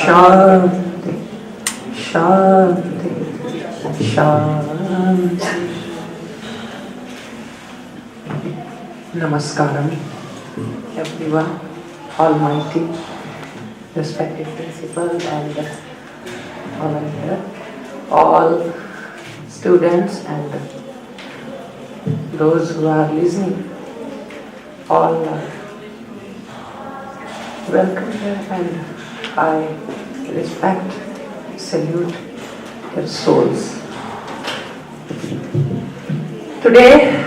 Shanti Shanti Shanti. Namaskaram everyone, Almighty, respected principal and volunteer, all students and those who are listening, all welcome here and I respect, salute your souls. Today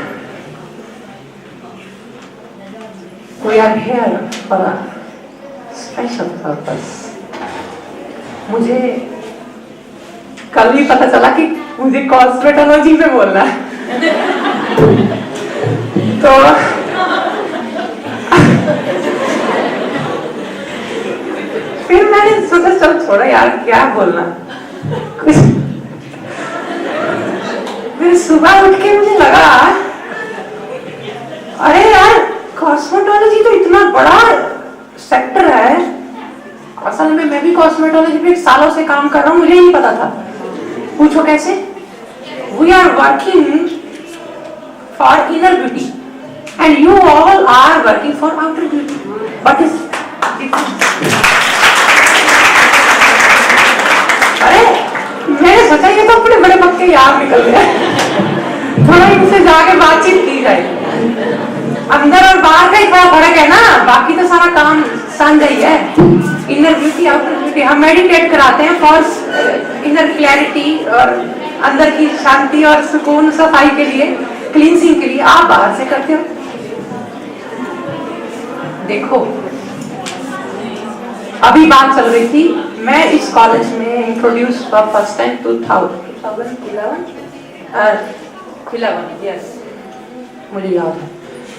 we are here for a special purpose. मुझे कल ही पता चला कि मुझे cosmetology पे बोलना है तो फिर मैंने सोचा चल छोड़ा यार क्या बोलना कुछ। फिर सुबह उठ के मुझे लगा अरे यार कॉस्मेटोलॉजी तो इतना बड़ा सेक्टर है। असल में मैं भी कॉस्मेटोलॉजी पे सालों से काम कर रहा हूँ, मुझे नहीं पता था। पूछो कैसे? We are working for inner beauty and you all are working for outer beauty. What is difference? अरे मैंने सोचा ये तो अपने बड़े पक्के यार निकल गए, थोड़ा इनसे जाके बातचीत की जाए। अंदर और बाहर का ही थोड़ा फर्क है ना, बाकी तो सारा काम साझा ही है। इनर ब्यूटी आउटर ब्यूटी, हम मेडिटेट कराते हैं फॉर इनर क्लैरिटी और अंदर की शांति और सुकून सफाई के लिए, क्लींसिंग के लिए। आप बाहर से करते हो। देखो अभी बात चल रही थी, मैं इस कॉलेज में इंट्रोड्यूस हुआ फर्स्ट टाइम 2011 यस मुझे याद है।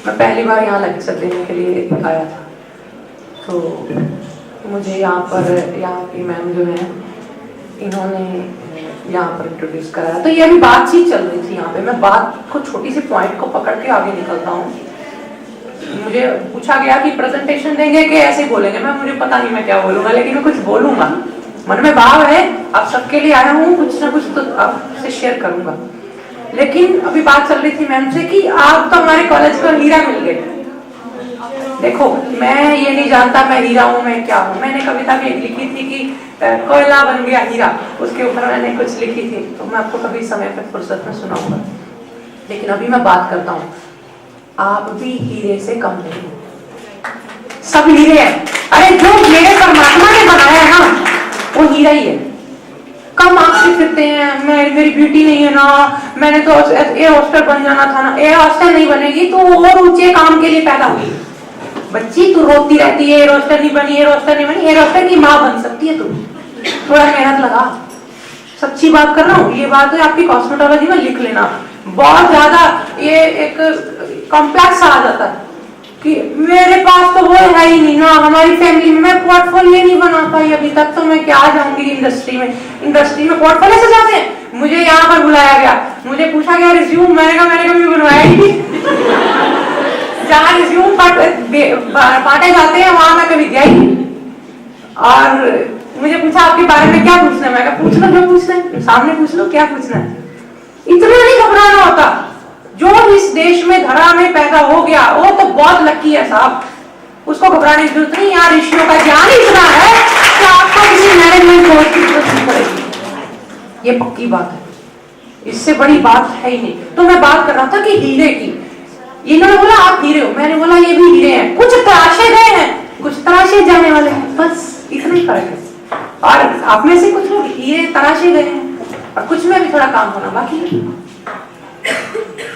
मैं पहली बार यहाँ लेक्चर देने के लिए आया था, तो मुझे यहाँ की मैम जो है इन्होंने यहाँ पर इंट्रोड्यूस कराया। तो ये अभी बातचीत चल रही थी यहाँ पे, मैं बात को छोटी सी पॉइंट को पकड़ के आगे निकलता हूँ। मुझे पूछा गया कि प्रेजेंटेशन देंगे कि ऐसे बोलेंगे। मुझे पता नहीं मैं क्या बोलूंगा, लेकिन मैं कुछ बोलूंगा। मन में भाव है, आप सबके लिए आया हूँ, कुछ ना कुछ तो आपसे शेयर करूंगा। लेकिन अभी बात चल रही थी मैम से कि आप तो हमारे कॉलेज को हीरा मिल गए। देखो मैं ये नहीं जानता मैं हीरा हूँ मैं क्या हूँ। मैंने कविता भी लिखी थी कि कोयला बन गया हीरा, उसके ऊपर मैंने कुछ लिखी थी, तो मैं आपको कभी समय पर फुर्सत में सुनाऊंगा। लेकिन अभी मैं बात करता हूँ, आप भी हीरे से कम नहीं हो, सब हीरे हैं। अरे जो मेरे परमात्मा ने बनाया है ना वो हीरा ही है। कम आपसे फिरते हैं, मेरी ब्यूटी नहीं है ना, मैंने तो एयर होस्टर बन जाना था ना। एयर होस्टर नहीं बनेगी तो और ऊंचे काम के लिए पैदा हुई बच्ची। तू रोती रहती है एयर होस्टर नहीं बनी, एयर होस्टर नहीं बनी। एयर होस्टर की माँ बन सकती है तू, थोड़ा मेहनत लगा। सच्ची बात कर रहा हूँ, ये बात है आपकी कॉस्मेटोलॉजी में लिख लेना। बहुत ज्यादा ये एक कॉम्प्लेक्स आ जाता है कि मेरे पास तो वो है ही नहीं ना, हमारी फैमिली में पोर्टफोलियो नहीं बना पाई अभी तक, तो मैं क्या जाऊंगी इंडस्ट्री में पोर्टफोलियो से जाते हैं। मुझे यहाँ पर बुलाया गया, मुझे पूछा गया रिज्यूम, मैंने कभी बनवाया ही नहीं जहाँ रिज्यूम बांटे जाते हैं वहां मैं कभी गया ही नहीं। और मुझे पूछा आपके बारे में क्या पूछना है, मैं कहा पूछ लो जो पूछना है, सामने पूछ लो क्या पूछना है। इतना नहीं घबराना होता। जो इस देश में धरा में पैदा हो गया वो तो बहुत लकी है साहब, उसको घबराने की जरूरत नहीं। यहाँ ऋषियों का ज्ञान इतना है कि आपको किसी मैनेजमेंट कोर्स की जरूरत नहीं पड़ेगी, ये पक्की बात है। इससे बड़ी बात है ही नहीं। तो मैं बात कर रहा था कि हीरे की, इन्होंने बोला आप हीरे हो, मैंने बोला ये भी हीरे हैं। कुछ तराशे गए हैं, कुछ तराशे जाने वाले हैं, बस इतना ही फर्क है। और आप में से कुछ लोग हीरे तराशे गए हैं और कुछ में भी थोड़ा काम होना बाकी है।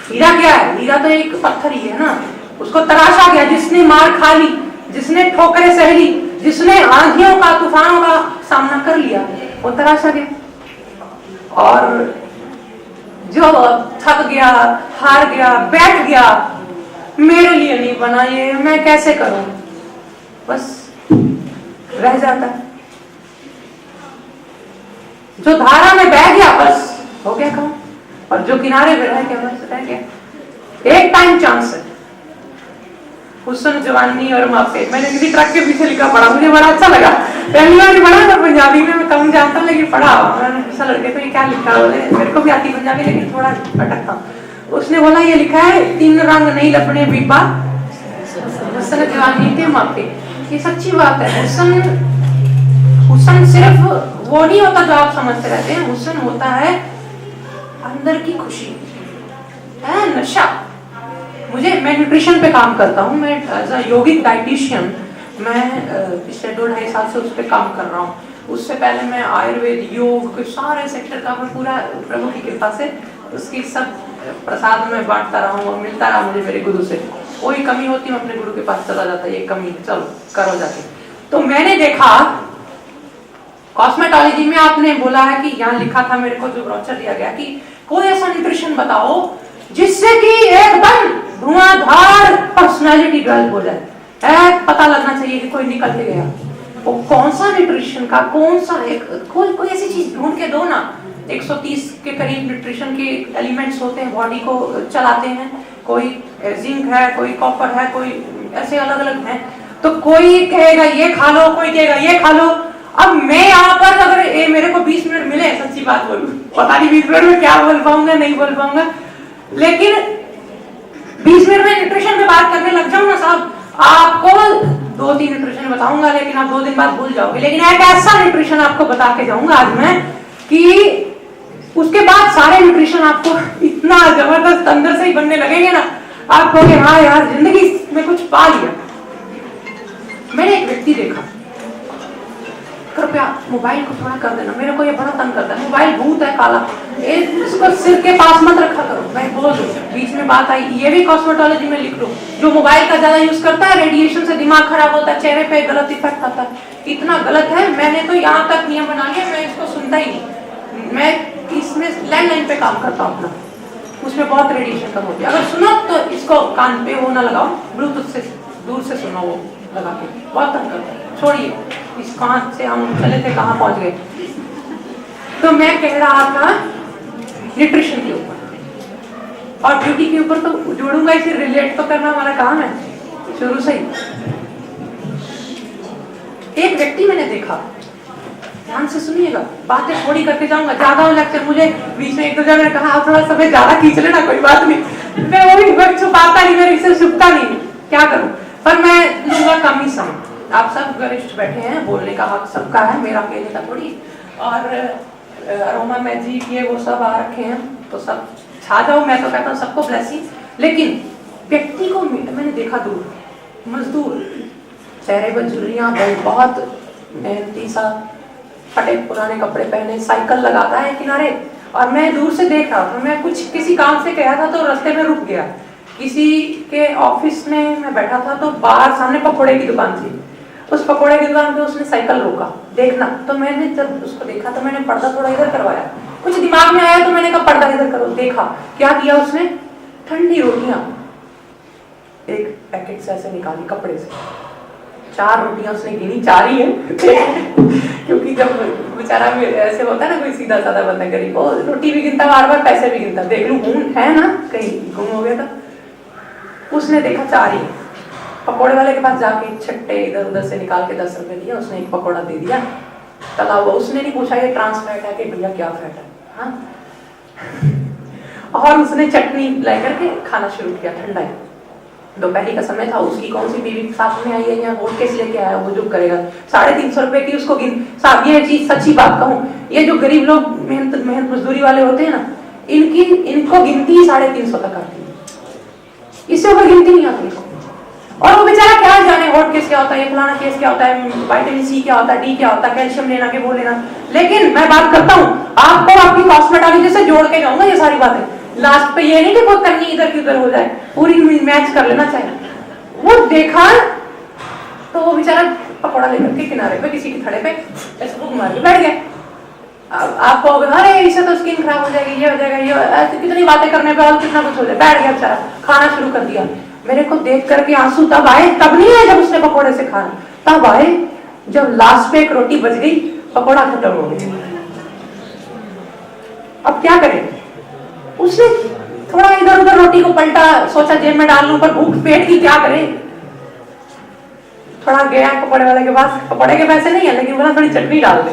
हीरा क्या है? हीरा तो एक पत्थर ही है ना, उसको तराशा गया। जिसने मार खा ली, जिसने ठोकरें सह ली, जिसने आंधियों का तूफानों का सामना कर लिया, वो तराशा गया। और जो थक गया, हार गया, बैठ गया, मेरे लिए नहीं बना ये, मैं कैसे करूं, बस रह जाता है। जो धारा में बह गया बस हो गया काम, और जो किनारे पे रह गया बस रह गया। एक टाइम चांस है। हुस्न जवानी और मापे। मैंने किसी ट्रक के पीछे लिखा पढ़ा, मुझे बड़ा अच्छा लगा। पहली बार पढ़ा था पंजाबी में, मैं कम जानता हूँ लेकिन पढ़ा। मैंने पूछा लड़के को ये क्या लिखा, बोले मेरे को भी आती पंजाबी लेकिन थोड़ा अटकता। उसने बोला ये लिखा है 3 रंग नहीं लपने बीबा, हुस्न जवानी के मापे। ये सच्ची बात है। हुस्न सिर्फ वो नहीं होता जो आप समझते रहते हैं। हुस्न होता है अंदर की खुशी, है नशा। मैं न्यूट्रिशन पे काम करता हूँ, मैं एज अ योगिक डाइटिशियन, मैं पिछले 2-2.5 साल से उस पर काम कर रहा हूँ। उससे पहले मैं आयुर्वेद, योग के सारे सेक्टर का मैं पूरा प्रभु की कृपा से उसकी सब प्रसाद में बांटता रहा हूँ और मिलता रहा मुझे मेरे गुरु से। कोई कमी होती है अपने गुरु के पास चला जाता है, ये कमी चलो करो जाके। तो मैंने देखा कॉस्मेटोलॉजी में आपने बोला है कि यहाँ लिखा था मेरे को जो ब्रोचर दिया गया कि कोई ऐसा न्यूट्रिशन बताओ जिससे कि एकदम धुआंधार पर्सनालिटी डेवलप हो जाए। पता लगना चाहिए कि कोई निकल के गया। वो कौन सा न्यूट्रिशन का कौन सा कोई ऐसी चीज ढूंढ के दो ना। 130 के करीब न्यूट्रिशन के एलिमेंट्स होते हैं, बॉडी को चलाते हैं। कोई जिंक है, कोई कॉपर है, कोई ऐसे अलग अलग है। तो कोई कहेगा ये खा लो, कोई कहेगा ये खा लो। अब मैं यहाँ पर अगर मेरे को 20 मिनट मिले, सच्ची बात बोलूं, पता नहीं 20 मिनट में क्या बोल पाऊंगा नहीं बोल पाऊंगा, लेकिन 20 मिनट में न्यूट्रिशन पे बात करने लग जाऊं ना साहब, आपको 2-3 न्यूट्रिशन बताऊंगा लेकिन आप 2 दिन बाद भूल जाओगे। लेकिन एक ऐसा न्यूट्रिशन आपको बता के जाऊंगा आज मैं कि उसके बाद सारे न्यूट्रिशन आपको इतना जबरदस्त अंदर से ही बनने लगेंगे ना, आप कहोगे हाँ यार जिंदगी में कुछ पा लिया। मैंने एक व्यक्ति देखा, कृपया मोबाइल को थोड़ा कर देना, मेरे को ये बड़ा तंग करता है। मोबाइल भूत है काला, इसको सिर के पास मत रखा करो। मैं बोल दूं, बीच में बात आई, ये भी कॉस्मेटोलॉजी में लिख लो। जो मोबाइल का ज्यादा यूज करता है, रेडिएशन से दिमाग खराब होता है, चेहरे पे गलत इफेक्ट आता है। इतना गलत है, मैंने तो यहाँ तक नियम बना लिया, मैं इसको सुनता ही नहीं। मैं इसमें लैंडलाइन पे काम करता हूँ अपना, उसमें बहुत रेडिएशन कम होती है। अगर सुनो तो इसको कान पे वो ना लगाओ, ब्लूटूथ से दूर से सुनो, वो लगा के बहुत तंग करता है। छोड़िए, इस कहां से हम चले थे कहां पहुंच गए। तो मैं कह रहा था न्यूट्रिशन के ऊपर और ब्यूटी के ऊपर तो जोड़ूंगा, इसे रिलेट तो करना हमारा काम है शुरू से ही। एक व्यक्ति मैंने देखा, ध्यान से सुनिएगा, बातें थोड़ी करके जाऊंगा, ज्यादा हो लेक्चर। मुझे बीच में 1-2 जगह कहा आप थोड़ा समय ज्यादा खींच लेना, कोई बात नहीं, मैं वो भी छुपाता नहीं, मेरे से छुपता नहीं, क्या करूं। पर मैं लूंगा कम ही समय। आप सब वरिष्ठ बैठे हैं, बोलने का हक सबका है, मेरा अकेले का थोड़ी। और अरोमा मैजिक ये वो सब आ रखे हैं, तो सब छा जाओ, मैं तो कहता हूँ सबको ब्लेसिंग। लेकिन व्यक्ति को मैंने देखा दूर, मजदूर, चेहरे पर झुर्रियां, बहुत मेहनती सा, फटे पुराने कपड़े पहने, साइकिल लगाता है किनारे, और मैं दूर से देख रहा था। मैं कुछ किसी काम से गया था तो रास्ते में रुक गया, किसी के ऑफिस में मैं बैठा था, तो बाहर सामने पकोड़े की दुकान थी। उस पकोड़े की दुकान पे उसने साइकिल रोका देखना, तो मैंने जब उसको देखा तो मैंने पर्दा थोड़ा इधर करवाया, कुछ दिमाग में आया तो मैंने कहा पर्दा इधर करो। देखा क्या किया उसने, ठंडी रोटियां एक पैकेट से ऐसे निकाली कपड़े से, 4 रोटियां उसने गिनी, 4 ही है क्योंकि जब बेचारा ऐसे होता है ना, कोई सीधा साधा बंदा गरीब, वो रोटी भी गिनता, बार-बार पैसे भी गिनता, देख लूं है ना कहीं गुम हो गया था। उसने देखा 4 ही। पकोड़े वाले के पास जाके छट्टे इधर उधर से निकाल के 10 रुपए दिया, उसने एक पकोड़ा दे दिया तला हुआ। उसने नहीं पूछा ये ट्रांस फैट है कि भैया क्या फैट है, हाँ? और उसने चटनी ला करके खाना शुरू किया। ठंडा है, दोपहर का समय था, उसकी कौन सी बीवी साथ में आई है या वोट केस लेके आया, वो जो करेगा 350 रुपए की उसको साहब ये चीज सच्ची बात कहूँ, ये जो गरीब लोग मेहनत मजदूरी वाले होते हैं ना, इनको गिनती 350 तक आती है, इससे ऊपर गिनती नहीं आती। और वो बेचारा क्या जाने वोट केस क्या होता है, ये फलाना केस क्या होता है, विटामिन सी क्या होता है, डी क्या होता है, कैल्शियम लेना के वो लेना। लेकिन मैं बात करता हूँ आपको आपकी कॉस्मेटोलॉजी से जोड़ के जाऊंगा ये सारी बातें। लास्ट पे ये नहीं कि वो करनी इधर की उधर हो जाए, पूरी मैच कर लेना चाहिए। वो देखा तो वो बेचारा पकौड़ा लेकर के किनारे पे किसी के खड़े पे ऐसे भूख मार के बैठ गया। आपको अरे इससे तो स्किन खराब हो जाएगी, ये हो जाएगा, ये कितनी बातें करने पे और कितना कुछ हो जाए, बैठ गया बेचारा, खाना शुरू कर दिया। मेरे को देख करके आंसू तब आए, तब नहीं आए जब उसने पकोड़े से खाना, तब आए जब लास्ट पे एक रोटी बच गई, पकोड़ा खत्म हो गया। अब क्या करें, उसने थोड़ा इधर उधर रोटी को पलटा, सोचा जेब में डाल लूं, पर भूख पेट की क्या करे, थोड़ा गया पकौड़े वाले के पास, पकौड़े के पैसे नहीं है लेकिन बोला थोड़ी चटनी डाल दे,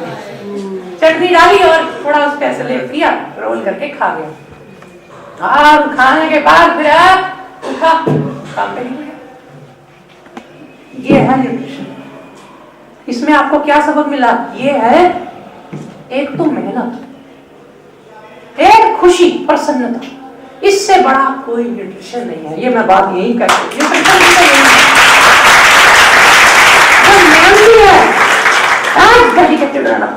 चटनी डाली और थोड़ा उस पैसे ले किया, रोल करके खा गया। और खाने के बाद फिर उठा, काम पे निकल गया। ये है न्यूट्रिशन। इसमें आपको क्या सबक मिला? ये है एक तो मेहनत, एक खुशी, प्रसन्नता, इससे बड़ा कोई न्यूट्रिशन नहीं है। ये मैं बात यही करती हूँ,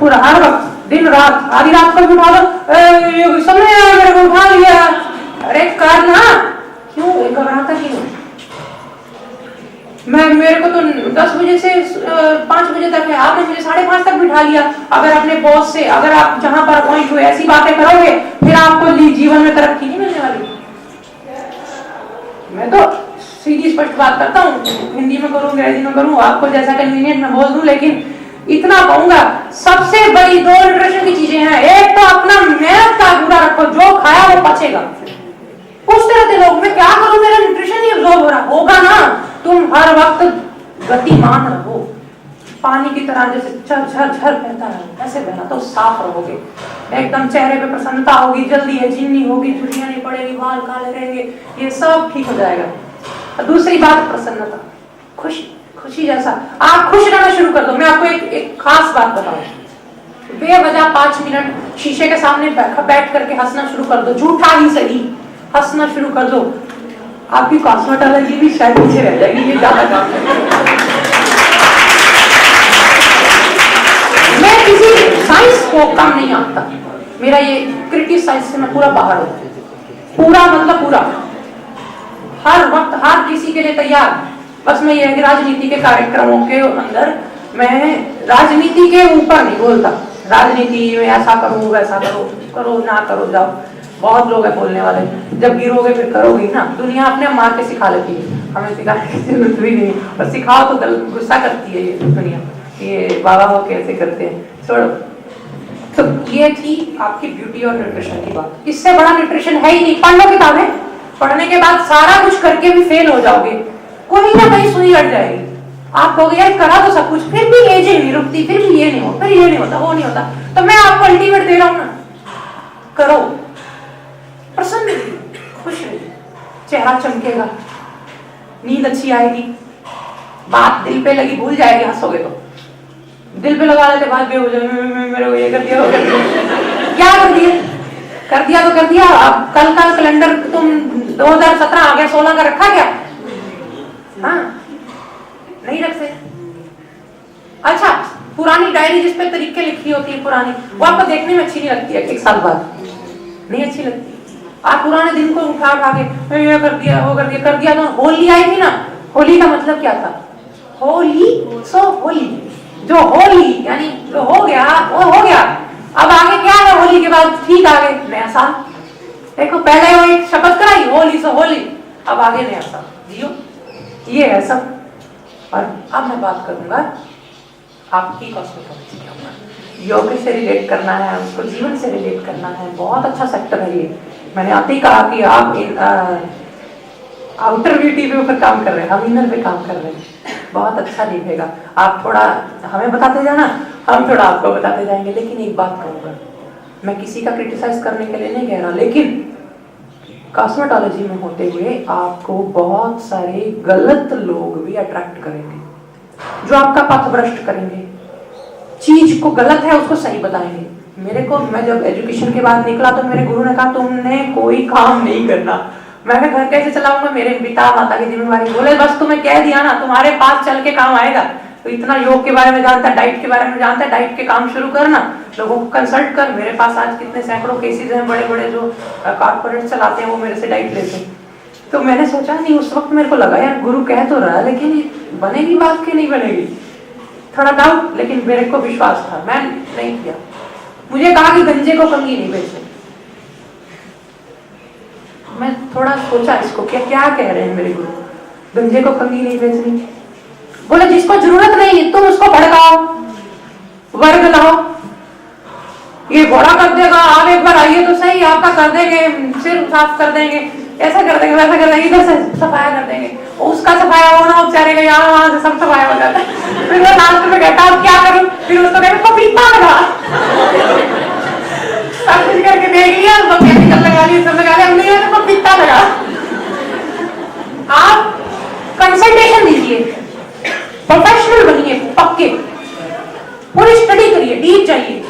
पूरा हर वक्त दिन रात, आधी रात को भी उठा दो, समय मेरे को उठा लिया, अरे करना क्यों, घबराता क्यों? मेरे को तो 10 बजे से 5 बजे तक है, आपने मुझे 5:30 तक बिठा लिया। अगर अपने बॉस से, अगर आप जहां पर अपॉइंट हुए ऐसी बातें करोगे, फिर आपको जीवन में तरक्की नहीं मिलने वाली। मैं तो सीधी स्पष्ट बात करता हूँ, हिंदी में करूँ, अंग्रेजी में करूँ, आपको जैसा कन्वीनियंट मैं बोल दूं, लेकिन इतना कहूंगा, सबसे बड़ी 2 न्यूट्रिशन की चीजें हैं। एक तो अपना मेहनत का पूरा रखो, जो खाया वो पचेगा। पूछते रहते लोग, मैं क्या करूं, मेरा न्यूट्रिशन नहीं अब्सॉर्ब हो रहा। होगा ना, तुम हर वक्त गतिमान रहो, पानी की तरह जैसे झर बहता है, ऐसे बहना तो साफ रहोगे, एकदम चेहरे पे प्रसन्नता होगी, जल्दी एजिंग नहीं होगी, झुर्रियां नहीं पड़ेगी, बाल काले रहेंगे, ये सब ठीक हो जाएगा। और दूसरी बात प्रसन्नता, खुशी जैसा आप खुश रहना शुरू कर दो। मैं आपको एक खास बात बताऊं, बेवजह 5 मिनट शीशे के सामने बैठ करके हंसना शुरू कर दो, झूठा ही सही, हंसना शुरू कर दो, आपकी कॉस्मेटोलॉजी भी शायद पीछे रह जाएगी। ये ज्यादा काम है। मैं किसी साइंस को कम नहीं आता, मेरा ये क्रिटिक साइंस से मैं पूरा बाहर हूं, पूरा मतलब पूरा, हर वक्त हर किसी के लिए तैयार। बस मैं ये राजनीति के कार्यक्रमों के अंदर मैं राजनीति के ऊपर नहीं बोलता, राजनीति में ऐसा करो वैसा करो ना करो, जाओ, बहुत लोग हैं बोलने वाले, जब गिरोगे फिर करोगे ना। दुनिया अपने मार के सिखा लेती है, हमें सिखाने की जरूरत भी नहीं, और सिखाओ तो गुस्सा करती है ये दुनिया, ये बाबा हो कैसे करते हैं, छोड़ो। तो ये थी आपकी ब्यूटी और न्यूट्रिशन की बात। इससे बड़ा न्यूट्रिशन है ही नहीं। पढ़ लो किताबें, पढ़ने के बाद सारा कुछ करके भी फेल हो जाओगे, कोई ना कहीं सुई अट जाएगी, आप कहोगे यार करा तो सब कुछ, फिर भी एजिंग नहीं रुकती, फिर भी ये नहीं हो, फिर ये नहीं होता, वो नहीं होता। तो मैं आपको अल्टीमेट दे रहा हूं ना, करो, प्रसन्न रहिए, खुश रहिए, चेहरा चमकेगा, नींद अच्छी आएगी, बात दिल पे लगी भूल जाएगी, हंसोगे तो दिल पे लगा लेते बात बेहोश, मेरे को ये कर दिया, वो कर दिया, क्या कर दिया तो कर दिया। अब कल का कैलेंडर तुम 2017 आ गया, 16 का रखा क्या? हाँ, नहीं रखते। अच्छा, पुरानी डायरी जिस पे तरीके लिखी होती है पुरानी, वो आपको देखने में अच्छी नहीं लगती है, 1 साल बाद नहीं अच्छी लगती। आप पुराने दिन को उठा के ये कर दिया, वो कर दिया। तो होली आई थी ना, होली का मतलब क्या था? होली सो होली, जो होली यानी जो हो गया वो हो गया। अब आगे क्या है होली के बाद? ठीक, आगे नया साल। देखो पहले वो एक शपथ कराई, होली सो होली, अब आगे नया साल जियो, ये है सब। और अब मैं बात करूंगा आपकी कॉस्मेटोलॉजी के ऊपर। योग से रिलेट करना है, उसको जीवन से रिलेट करना है, बहुत अच्छा सेक्टर है ये। मैंने आते ही कहा कि आप आउटर ब्यूटी पे ऊपर काम कर रहे हैं, हम इनर पे काम कर रहे हैं, बहुत अच्छा दिखेगा। आप थोड़ा हमें बताते जाना, हम थोड़ा आपको बताते जाएंगे। लेकिन एक बात कहूँगा, मैं किसी का क्रिटिसाइज करने के लिए नहीं कह रहा, लेकिन कॉस्मेटोलॉजी में होते हुए आपको बहुत सारे गलत लोग भी अट्रैक्ट करेंगे, जो आपका पथ भ्रष्ट करेंगे, चीज को गलत है उसको सही बताएंगे। मैं जब एजुकेशन के बाद निकला तो मेरे गुरु ने कहा तुमने कोई काम नहीं करना। मैं घर कैसे चलाऊंगा, मेरे पिता माता की जिम्मेवारी। बोले बस तुम्हें कह दिया ना, तुम्हारे पास चल के काम आएगा। तो इतना योग के बारे में जानता है, डाइट के बारे में जानता है, डाइट के काम शुरू करना, लोगों को कंसल्ट कर। मेरे पास आज कितने सैकड़ों केसेस हैं, बड़े बड़े जो कॉर्पोरेट चलाते हैं वो मेरे से डाइट लेते हैं। तो मैंने सोचा नहीं, उस वक्त मेरे को लगा यार गुरु कह तो रहा है, लेकिन बनेगी बात कि नहीं बनेगी, थोड़ा डाउट। लेकिन मेरे को विश्वास था, मैं नहीं किया। मुझे कहा कि गंजे को कंघी नहीं बेचनी। मैं थोड़ा सोचा इसको, क्या कह रहे हैं मेरे गुरु, गंजे को कंघी नहीं बेचनी। बोले जिसको जरूरत नहीं तुम उसको भड़काओ, वर्ग लाओ, ये बड़ा कर देगा, आप एक बार आइए तो सही, आपका कर देंगे, सिर साफ कर देंगे। ऐसा कर देंगे, वैसा कर देंगे, इधर से सफाया कर देंगे, उसका सफाया होना बेचारे का यहाँ वहां से सब सफाया हो जाता है। फिर वो लास्ट में कहता अब क्या करूं, फिर उसको कहते पपीता लगा, सब कुछ करके देख लिया, सब केमिकल लगा लिया, सब लगा लिया, हमने पपीता लगा। आप कंसल्टेशन दीजिए, प्रोफेशनल बनिए, पक्के पूरी स्टडी करिए, डीप जाइए,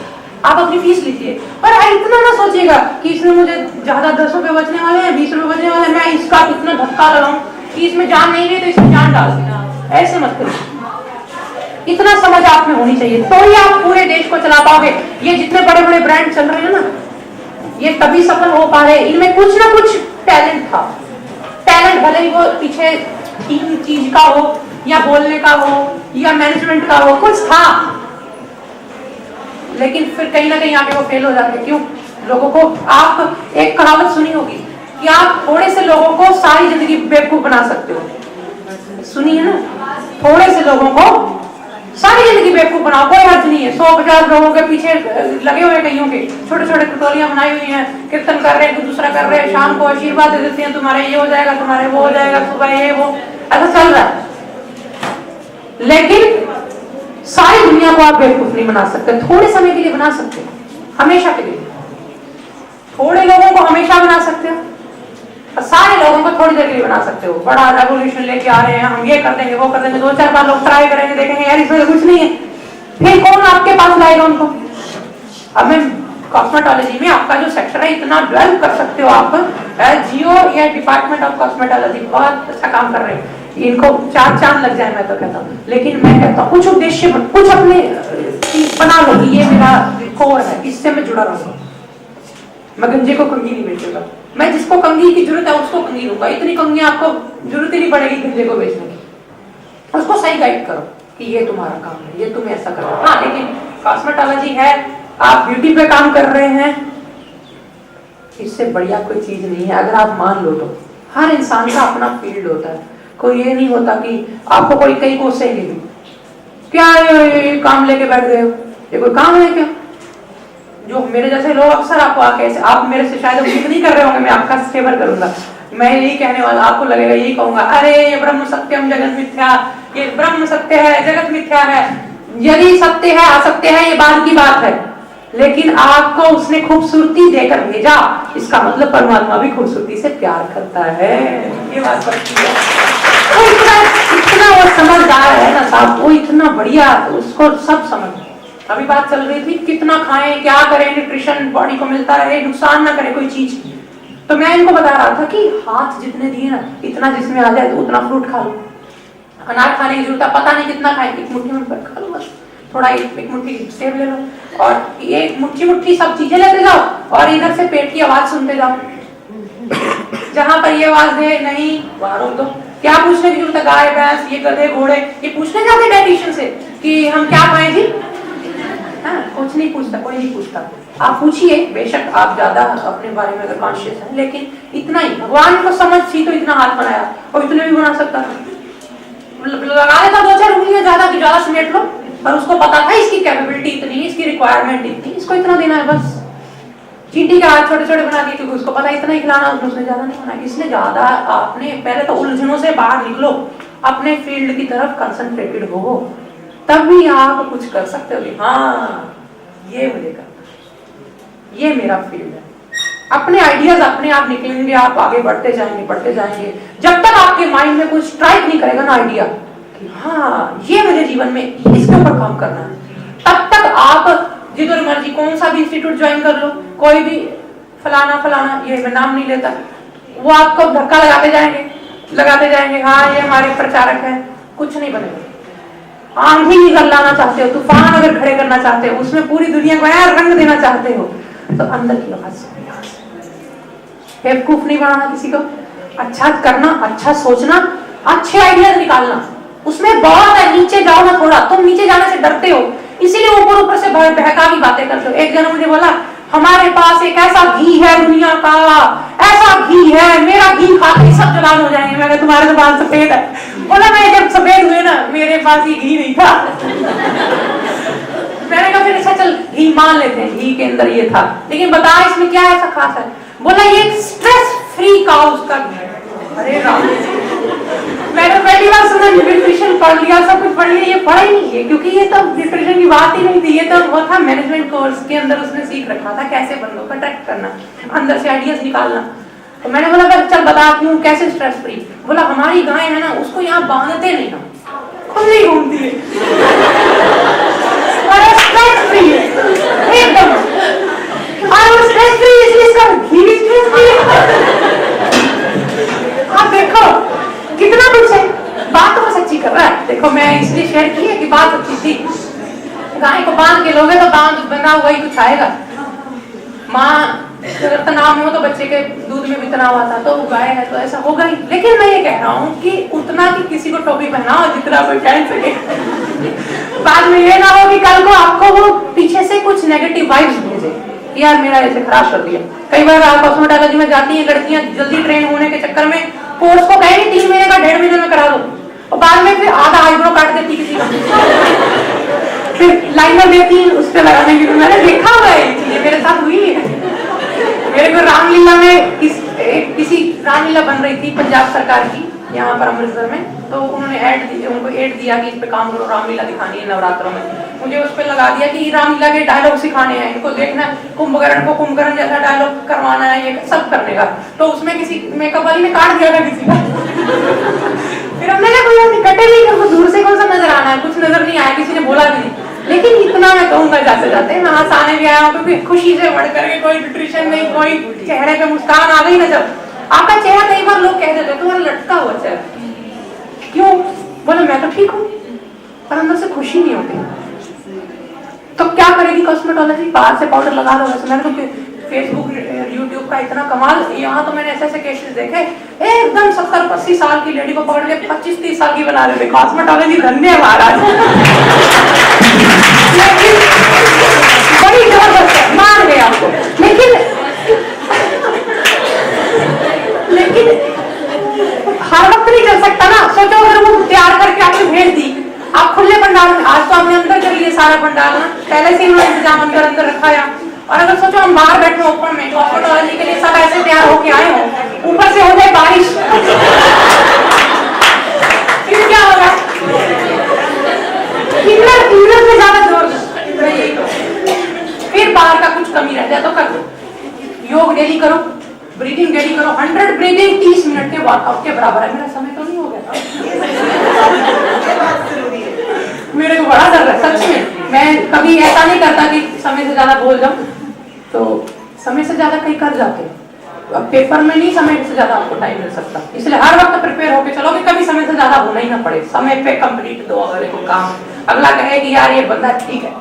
आप अपनी फीस लीजिए। पर इतना ना सोचिएगा कि इसमें मुझे ज्यादा 10 रुपए बचने वाले हैं, 20 रुपए बचने वाले हैं, मैं इसका इतना धक्का लगाऊं कि इसमें जान नहीं गई तो इसमें जान डाल देना, ऐसे मत करिए। इतना समझ आप में होनी चाहिए, तो ही आप पूरे देश को चला पाओगे। ये जितने बड़े बड़े ब्रांड चल रहे हैं ना, ये तभी सफल हो पा रहे हैं, इनमें कुछ ना कुछ टैलेंट था। टैलेंट भले ही वो पीछे टीम चीज का हो, या बोलने का हो, या मैनेजमेंट का हो, कुछ था, लेकिन फिर कहीं ना कहीं आके वो फेल हो जाते। क्यों? लोगों को, आप एक कहावत सुनी होगी कि आप थोड़े से लोगों को सारी जिंदगी बेवकूफ बना सकते हो, सुनी है ना? थोड़े से लोगों को सारी जिंदगी बेवकूफ बनाओ, कोई हर्ज नहीं है। 100-50 लोगों के पीछे लगे हुए कईयों के, छोटे छोटे टोलियां बनाई हुई हैं, कीर्तन कर रहे हैं, दूसरा कर रहे हैं, शाम को आशीर्वाद दे देते हैं, तुम्हारे ये हो जाएगा, तुम्हारे वो हो जाएगा, सुबह ये वो, ऐसा चल रहा है। लेकिन सारी दुनिया को आप बेवकूफ नहीं बना सकते, थोड़े समय के लिए बना सकते हो, हमेशा के लिए। थोड़े लोगों को हमेशा बना सकते हो, और सारे लोगों को थोड़ी देर के लिए बना सकते हो। बड़ा रेवोल्यूशन लेके आ रहे हैं, हम ये कर देंगे, वो कर देंगे, 2-4 बार लोग ट्राई करेंगे, देखेंगे यार इसमें कुछ नहीं है, फिर कौन आपके पास लाएगा उनको? अब मैं कॉस्मेटोलॉजी में आपका जो सेक्टर है इतना डेवलप कर सकते हो आप, जियो या डिपार्टमेंट ऑफ कॉस्मेटोलॉजी बहुत अच्छा काम कर रहे हैं, इनको 4 चांद लग जाए मैं तो कहता हूँ। लेकिन मैं कहता हूँ कुछ उद्देश्य, कुछ अपने बना लो, ये मेरा कोर है, इससे मैं जुड़ा रहूंगा, मैं गंजे को कंघी नहीं बेचूंगा, मैं जिसको कंघी की जरूरत है उसको कंघी दूंगा, इतनी कंघी आपको जरूरत ही नहीं पड़ेगी गंजे को बेचने की। उसको सही गाइड करो कि ये तुम्हारा काम है, ये तुम ऐसा करो। हाँ, लेकिन कॉस्मेटोलॉजी है, आप ब्यूटी पे काम कर रहे हैं, इससे बढ़िया कोई चीज नहीं है। अगर आप मान लो तो हर इंसान का अपना फील्ड होता है, कोई ये नहीं होता कि आपको कोई कई कोसेंगे भी, क्या ये काम लेके बैठ गए हो, ये कोई काम है क्या? जो मेरे जैसे लोग अक्सर आपको आके, आप मेरे से शायद उम्मीद नहीं कर रहे होंगे मैं आपका फेवर करूंगा, मैं यही कहने वाला, आपको लगेगा यही कहूंगा, अरे ये ब्रह्म सत्यम जगत मिथ्या, ये ब्रह्म सत्य है, जगत मिथ्या है। यदि सत्य है, असत्य है, ये बाद की बात है, लेकिन आपको उसने खूबसूरती देकर भेजा, इसका मतलब परमात्मा भी खूबसूरती से प्यार करता है, ये बात सच्ची है। वो इतना वो समझदार है ना साहब, वो इतना बढ़िया, उसको सब समझ। अभी बात चल रही थी कितना खाएं, क्या करें, न्यूट्रिशन बॉडी को मिलता रहे, नुकसान ना करे कोई चीज। तो मैं इनको बता रहा था कि हाथ जितने दिए ना, इतना जिसमें आ जाए तो उतना फ्रूट खा लो, अनाज खाने की जरूरत है, पता नहीं कितना खाए, एक मुट्ठी में खा लो बस, थोड़ा एक मुट्ठी सेब ले लो, और एक मुट्ठी सब चीजें लेते जाओ, और इधर से पेट की आवाज सुनते जाओ, जहां पर ये आवाज दे नहीं वहां रोक दो। क्या पूछने की जरूरत है, गाय भैंस, ये गधे घोड़े, ये पूछने जाते डाइटिशियन से कि हम क्या खाएं जी? हाँ, कुछ नहीं पूछता, कोई नहीं पूछता। आप पूछिए, बेशक आप ज्यादा अपने बारे में अगर कॉन्शियस हैं, लेकिन इतना ही भगवान को समझ थी तो इतना हाथ बनाया, और इतने भी बना सकता था, लगा लेता 2-4 उंगलियां ज्यादा की ज्यादा समेट लो, पर उसको पता था इसकी कैपेबिलिटी इतनी, इसकी रिक्वायरमेंट इतनी, इसको इतना देना है बस। चींटी के हाथ छोटे छोटे बना दिए क्योंकि उसको पता इतना ही खिलाना, उसने ज्यादा नहीं बनाया, इसने ज्यादा। आपने पहले तो उलझनों से बाहर निकलो, अपने फील्ड की तरफ कंसंट्रेटेड हो, तभी आप कुछ कर सकते हो। हाँ, ये मुझे करना, ये मेरा फील्ड है। अपने आइडियाज अपने आप निकलेंगे, आप आगे बढ़ते जाएंगे, बढ़ते जाएंगे। जब तक आपके माइंड में कुछ स्ट्राइक नहीं करेगा ना आइडिया कि हाँ ये मुझे जीवन में इसके ऊपर काम करना है, तब तक आप जिधर मर्जी कौन सा भी इंस्टीट्यूट ज्वाइन कर लो, कोई भी फलाना फलाना, ये मैं नाम नहीं लेता, वो आपको धक्का लगाते जाएंगे, हाँ ये हमारे प्रचारक है, कुछ नहीं बनेगा। आंधी निकल लाना चाहते हो, तूफान अगर खड़े करना चाहते हो, उसमें पूरी दुनिया को यार रंग देना चाहते हो, तो अंदर की आवाज सुनो। बेवकूफ नहीं बनाना किसी को, अच्छा करना, अच्छा सोचना, अच्छे आइडियाज निकालना, उसमें बहुत है। नीचे जाओ ना थोड़ा, तुम नीचे जाने से डरते हो, इसीलिए ऊपर ऊपर से बहकावी बातें करते हो। एक जन मुझे बोला, हमारे पास एक ऐसा घी है दुनिया का, ऐसा घी है, मेरा घी खाते सब जवान हो जाएंगे। मैंने तुम्हारे तो बाल सफेद है। बोला मैं जब सफेद हुए ना, मेरे पास ये घी नहीं था। मैंने कहा फिर अच्छा चल घी मान लेते हैं, घी के अंदर ये था, लेकिन बता इसमें क्या ऐसा खास है? बोला ये स्ट्रेस फ्री फ्री काउस का। अरे राम, मैंने पहली बार सुना न्यूट्रिशन पढ़ लिया, सब कुछ पढ़ लिया, ये पढ़ा ही नहीं है, क्योंकि ये तो न्यूट्रिशन की बात ही नहीं थी। ये तो वो था मैनेजमेंट कोर्स के अंदर, उसने सीख रखा था कैसे बंदों को अट्रैक्ट करना, अंदर से आइडियाज निकालना। तो मैंने बोला चल बता क्यों, कैसे स्ट्रेस फ्री। बोला हमारी गाय है ना, उसको यहाँ बांधते नहीं, हम खुद नहीं घूमती है और स्ट्रेस फ्री है एकदम, और वो स्ट्रेस फ्री इसलिए इसका घी भी स्ट्रेस फ्री है। आप देखो कितना कुछ है, बात तो वो सच्ची कर रहा है। देखो मैं इसलिए शेयर की है कि बात सच्ची थी। गाय को बांध के लोगे तो बांध बना हुआ ही कुछ आएगा। माँ अगर तनाव में हो तो बच्चे के दूध में भी तनाव आता, तो वो गाय है तो ऐसा होगा ही। लेकिन मैं ये कह रहा हूँ कि उतना कि किसी को टोपी पहनाओ जितना कोई पहन सके। बाद में ये ना हो कि कल को आपको वो पीछे से कुछ नेगेटिव वाइब्स भेजे, यार मेरा ऐसे खराब कर दिया। कई बार आप कॉस्मेटोलॉजी में जाती हैं लड़कियां, जल्दी ट्रेन होने के चक्कर में कोर्स को कहेंगे 3 महीने का 1.5 महीने में करा दो, और बाद में फिर आधा आईब्रो काट देती किसी का, फिर लाइनर देती उस पर लगाने की। मैंने देखा हुआ है ये चीजें, मेरे साथ हुई है। मेरे को रामलीला में किसी रामलीला बन रही थी पंजाब सरकार की यहाँ पर अमृतसर में, तो उन्होंने उनको ऐड दिया कि इस पे काम करो, रामलीला दिखानी है नवरात्रों में। मुझे उस पे लगा दिया कि रामलीला के डायलॉग सिखाने हैं इनको, देखना कुंभकर्ण को कुंभकर्ण जैसा डायलॉग करवाना है, ये सब करने का। तो उसमें किसी मेकअप वाली ने काट दिया था किसी का। फिर हमने कहा कोई कटे नहीं कर, दूर से कौन सा नजर आना है, कुछ नजर नहीं आया, किसी ने बोला भी नहीं। लेकिन इतना मैं कहूंगा जाते जाते मैं हंसाने भी आया हूँ, क्योंकि खुशी से बढ़ करके कोई न्यूट्रिशन नहीं, कोई चेहरे पे मुस्कान आ गई ना। जब आपका चेहरा, कई बार लोग कह देते तुम्हारा लटका हुआ चेहरा क्यों, बोले मैं तो ठीक हूँ, पर अंदर से खुशी नहीं होती। तो क्या करेगी कॉस्मेटोलॉजी, बाहर से पाउडर लगा लो। वैसे मैंने तो फेसबुक यूट्यूब का इतना कमाल, यहाँ तो मैंने ऐसे ऐसे केसेस देखे, एकदम 70-80 साल की लेडी को पकड़ के 25-30 साल की बना देते। कॉस्मेटोलॉजी धन्य है महाराज। लेकिन बड़ी जबरदस्त है, मान गए आपको। लेकिन हर वक्त नहीं चल सकता ना। सोचो अगर वो तैयार करके आपने भेज दी, आप खुले पंडाल में, आज तो आपने अंदर कर लिए सारा पंडाल ना, पहले से ही उन्होंने इंतजाम अंदर अंदर रखा है। और अगर सोचो हम बाहर बैठे ओपन में, कॉस्मेटोलॉजी के लिए सब ऐसे तैयार होके आए हो, ऊपर से हो जाए बारिश, फिर क्या होगा? इनर से ज्यादा जोर, फिर बाहर का कुछ कमी रह जाए तो कर दो। योग डेली करो, ब्रीदिंग डेली करो, 100 ब्रीदिंग 30 मिनट के वर्कआउट के बराबर है। मेरा समय तो नहीं हो गया, मेरे को बड़ा डर है सच में। मैं कभी ऐसा नहीं करता कि समय से ज्यादा बोल जाऊं, तो समय से ज्यादा कहीं कर जाते हैं। अब पेपर में नहीं समय से ज्यादा आपको टाइम मिल सकता, इसलिए हर वक्त प्रिपेयर होकर चलो कि कभी समय से ज्यादा होना ही ना पड़े। समय पे कंप्लीट दो अगले को काम, अगला कहे कि यार ये बंदा ठीक है।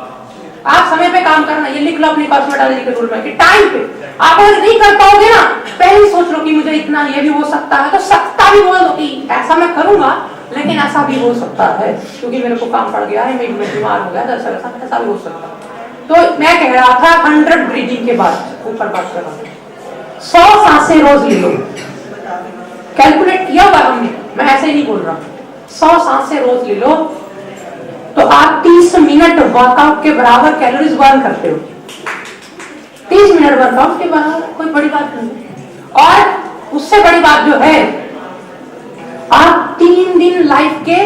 आप समय पे काम करना, ये लिख लो अपनी कॉस्मेटोलॉजी के रूल में कि टाइम पे। आप अगर नहीं कर पाओगे ना, पहले सोच लो कि मुझे इतना ये भी हो सकता है, तो सकता भी बोल दो कि ऐसा मैं करूंगा, लेकिन ऐसा भी हो सकता है क्योंकि मेरे को काम पड़ गया है, मैं बीमार हो गया, ऐसा भी हो सकता है। तो मैं कह रहा था 100 ब्रीदिंग के बाद ऊपर बात कर रहा था, 100 सांसें रोज ले लो। कैलकुलेट किया हुआ हमने, मैं ऐसे ही नहीं बोल रहा। 100 सांसें रोज ले लो तो आप 30 मिनट वर्कआउट के बराबर कैलोरीज बर्न करते हो। 30 मिनट वर्कआउट के बराबर कोई बड़ी बात नहीं। और उससे बड़ी बात जो है, आप 3 दिन लाइफ के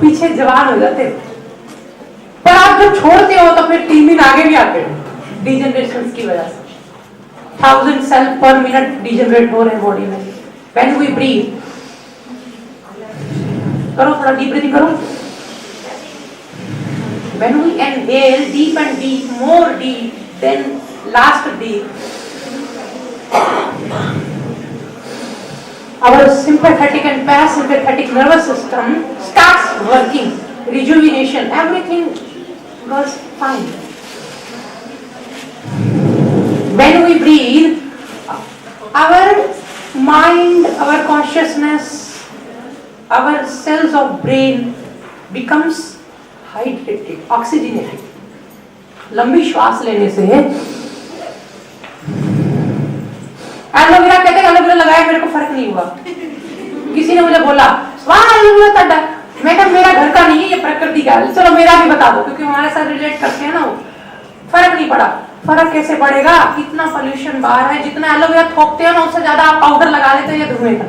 पीछे जवान हो जाते हो, पर आप जब छोड़ते हो तो फिर 3 दिन आगे भी आते हो डिजेनरेशन की वजह से। 1000 सेल पर मिनट डिजेनरेट हो रहे हैं बॉडी में। व्हेन वी ब्रीथ, करो थोड़ा डीप ब्रीथिंग करो। When we inhale deep and deep, more deep, then last deep, our sympathetic and parasympathetic nervous system starts working, rejuvenation, everything goes fine. When we breathe, our mind, our consciousness, our cells of brain becomes hydrated, oxygenated. लंबी श्वास लेने से, aloe vera कहते हैं aloe vera लगाया मेरे को फर्क नहीं हुआ। किसी ने मुझे बोला वाह एलोवेरा तड्डा, मैं कहा मेरा घर का नहीं है, ये प्रकृति का है। चलो मेरा भी बता दो, क्योंकि हमारे साथ रिलेट करते हैं ना, वो फर्क नहीं पड़ा। फर्क कैसे पड़ेगा? इतना पोल्यूशन बाहर है, जितना एलोवेरा थोपते हो ना उससे ज्यादा आप पाउडर लगा लेते हैं धुएं का।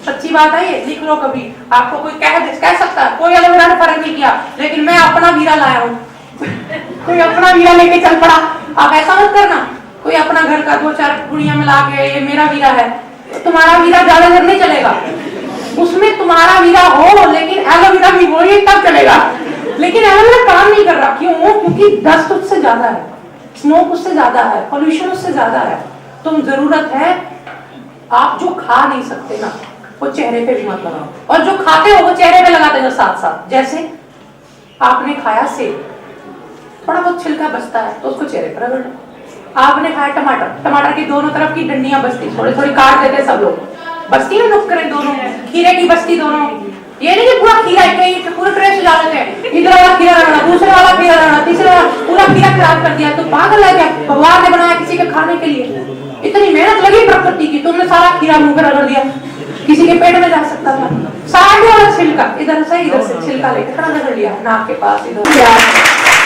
सच्ची बात है ये, लिख लो कभी। आपको कोई कह सकता है कोई एलोवेरा ने फर्क नहीं किया, लेकिन मैं अपना वीरा लाया हूँ। कोई अपना वीरा लेके चल पड़ा। आप ऐसा मत करना, कोई अपना घर का 2-4 पुड़िया मिला के ये मेरा वीरा है, तुम्हारा वीरा ज्यादा देर नहीं चलेगा। उसमें तुम्हारा वीरा हो लेकिन एलोवेरा भी हो, ये तब चलेगा। लेकिन एलोवेरा काम नहीं कर रहा, क्यों? क्योंकि डस्ट उससे ज्यादा है, स्मोक उससे ज्यादा है, पोल्यूशन उससे ज्यादा है। तुम जरूरत है, आप जो खा नहीं सकते ना वो चेहरे पे भी मत लगाओ, और जो खाते हो वो चेहरे पे लगा देना साथ साथ। जैसे आपने खाया सेब, थोड़ा बहुत छिलका बचता है तो उसको चेहरे पर रगड़ लो। आपने खाया टमाटर, टमाटर की दोनों तरफ की डंडियां बचती, थोड़ी थोड़ी काट देते सब लोग, बचती ना नुक्करे दोनों, खीरे की बचती दोनों। ये नहीं कि पूरा खीरा एक पूरे ट्रे से जा लेते हैं, इधर वाला खीरा रगड़ना, दूसरे वाला खीरा रगड़ना, तीसरे वाला, पूरा खीरा खराब कर दिया। तो पागल है क्या? भगवान ने बनाया किसी के खाने के लिए, इतनी मेहनत लगी प्रकृति की, तुमने सारा खीरा मुंह पे रगड़ दिया। किसी के पेट में जा सकता था, साइड वाला छिलका इधर से छिलका लेके खड़ा रगड़ लिया नाक के पास इधर।